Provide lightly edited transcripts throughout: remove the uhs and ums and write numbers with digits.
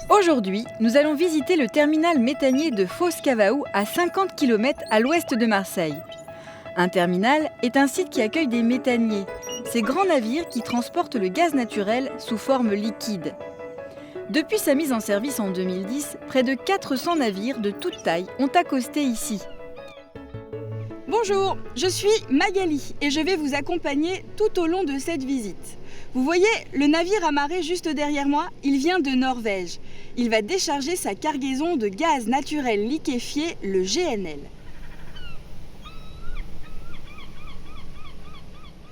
Aujourd'hui, nous allons visiter le terminal méthanier de Fos-Cavaou à 50 km à l'ouest de Marseille. Un terminal est un site qui accueille des méthaniers, ces grands navires qui transportent le gaz naturel sous forme liquide. Depuis sa mise en service en 2010, près de 400 navires de toute taille ont accosté ici. Bonjour, je suis Magali et je vais vous accompagner tout au long de cette visite. Vous voyez le navire amarré juste derrière moi, il vient de Norvège. Il va décharger sa cargaison de gaz naturel liquéfié, le GNL.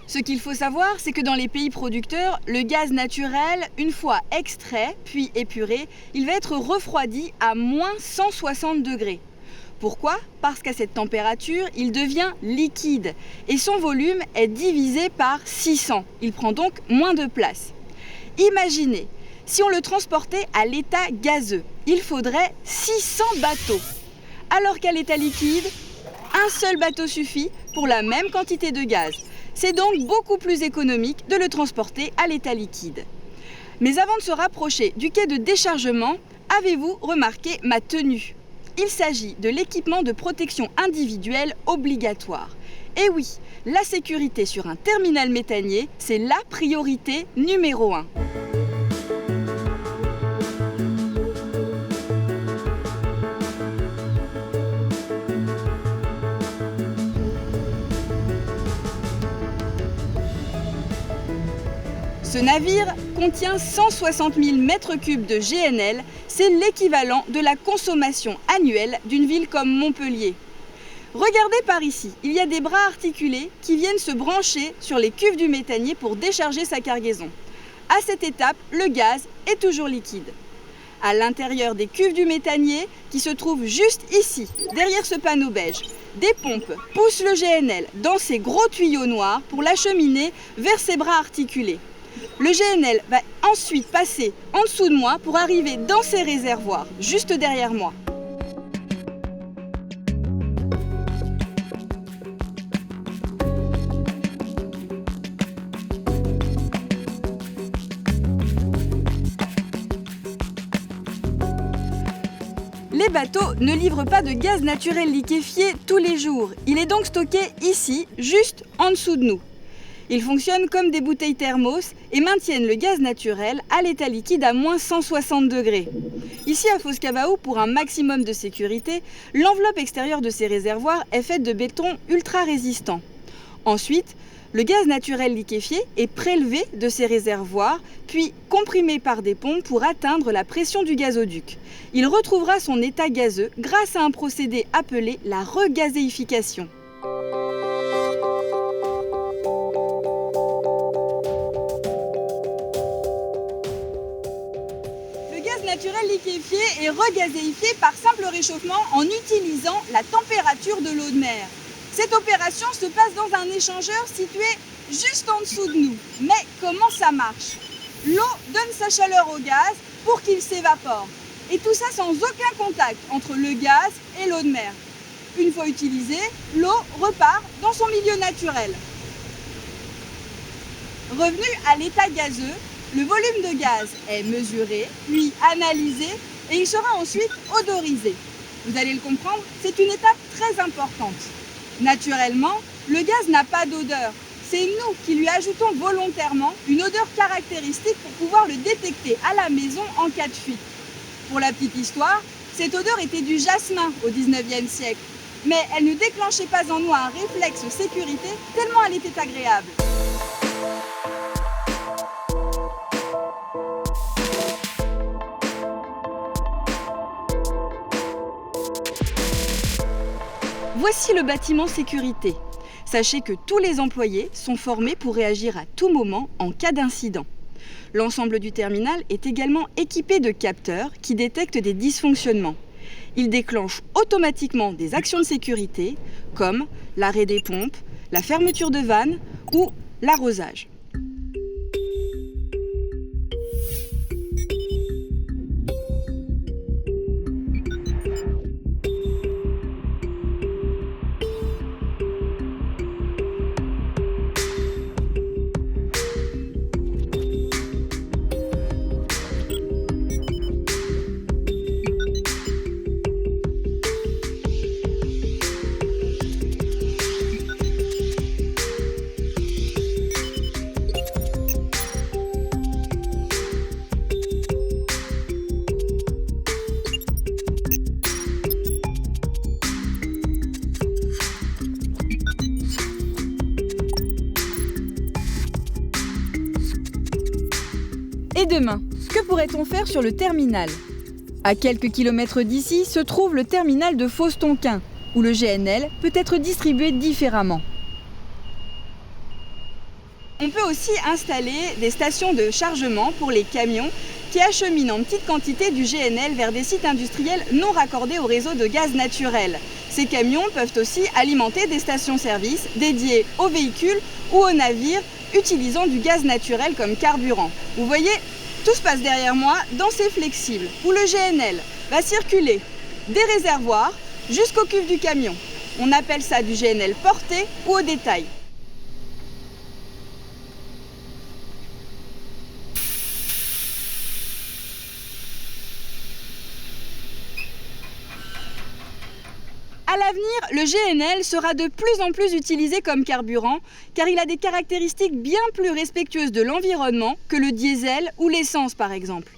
Ce qu'il faut savoir, c'est que dans les pays producteurs, le gaz naturel, une fois extrait puis épuré, il va être refroidi à moins 160 degrés. Pourquoi ? Parce qu'à cette température, il devient liquide et son volume est divisé par 600. Il prend donc moins de place. Imaginez, si on le transportait à l'état gazeux, il faudrait 600 bateaux. Alors qu'à l'état liquide, un seul bateau suffit pour la même quantité de gaz. C'est donc beaucoup plus économique de le transporter à l'état liquide. Mais avant de se rapprocher du quai de déchargement, avez-vous remarqué ma tenue ? Il s'agit de l'équipement de protection individuelle obligatoire. Et oui, la sécurité sur un terminal méthanier, c'est la priorité numéro 1. Ce navire contient 160 000 m3 de GNL, c'est l'équivalent de la consommation annuelle d'une ville comme Montpellier. Regardez par ici, il y a des bras articulés qui viennent se brancher sur les cuves du méthanier pour décharger sa cargaison. À cette étape, le gaz est toujours liquide. À l'intérieur des cuves du méthanier, qui se trouvent juste ici, derrière ce panneau beige, des pompes poussent le GNL dans ces gros tuyaux noirs pour l'acheminer vers ces bras articulés. Le GNL va ensuite passer en dessous de moi pour arriver dans ces réservoirs, juste derrière moi. Les bateaux ne livrent pas de gaz naturel liquéfié tous les jours. Il est donc stocké ici, juste en dessous de nous. Ils fonctionnent comme des bouteilles thermos et maintiennent le gaz naturel à l'état liquide à moins 160 degrés. Ici à Fos-Cavaou, pour un maximum de sécurité, l'enveloppe extérieure de ces réservoirs est faite de béton ultra résistant. Ensuite, le gaz naturel liquéfié est prélevé de ces réservoirs, puis comprimé par des pompes pour atteindre la pression du gazoduc. Il retrouvera son état gazeux grâce à un procédé appelé la regazéification. Naturel liquéfié et regazéifié par simple réchauffement en utilisant la température de l'eau de mer. Cette opération se passe dans un échangeur situé juste en dessous de nous. Mais comment ça marche ? L'eau donne sa chaleur au gaz pour qu'il s'évapore. Et tout ça sans aucun contact entre le gaz et l'eau de mer. Une fois utilisée, l'eau repart dans son milieu naturel. Revenu à l'état gazeux, le volume de gaz est mesuré, puis analysé et il sera ensuite odorisé. Vous allez le comprendre, c'est une étape très importante. Naturellement, le gaz n'a pas d'odeur. C'est nous qui lui ajoutons volontairement une odeur caractéristique pour pouvoir le détecter à la maison en cas de fuite. Pour la petite histoire, cette odeur était du jasmin au 19e siècle. Mais elle ne déclenchait pas en nous un réflexe sécurité tellement elle était agréable. Voici le bâtiment sécurité. Sachez que tous les employés sont formés pour réagir à tout moment en cas d'incident. L'ensemble du terminal est également équipé de capteurs qui détectent des dysfonctionnements. Ils déclenchent automatiquement des actions de sécurité comme l'arrêt des pompes, la fermeture de vannes ou l'arrosage. Et demain, que pourrait-on faire sur le terminal ? À quelques kilomètres d'ici se trouve le terminal de Fos-Tonquin, où le GNL peut être distribué différemment. On peut aussi installer des stations de chargement pour les camions qui acheminent en petite quantité du GNL vers des sites industriels non raccordés au réseau de gaz naturel. Ces camions peuvent aussi alimenter des stations-service dédiées aux véhicules ou aux navires utilisant du gaz naturel comme carburant. Vous voyez, tout se passe derrière moi dans ces flexibles où le GNL va circuler des réservoirs jusqu'au cuve du camion. On appelle ça du GNL porté ou au détail. À l'avenir, le GNL sera de plus en plus utilisé comme carburant car il a des caractéristiques bien plus respectueuses de l'environnement que le diesel ou l'essence par exemple.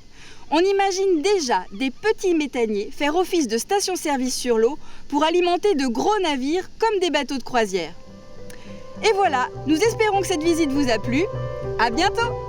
On imagine déjà des petits méthaniers faire office de station-service sur l'eau pour alimenter de gros navires comme des bateaux de croisière. Et voilà, nous espérons que cette visite vous a plu. À bientôt!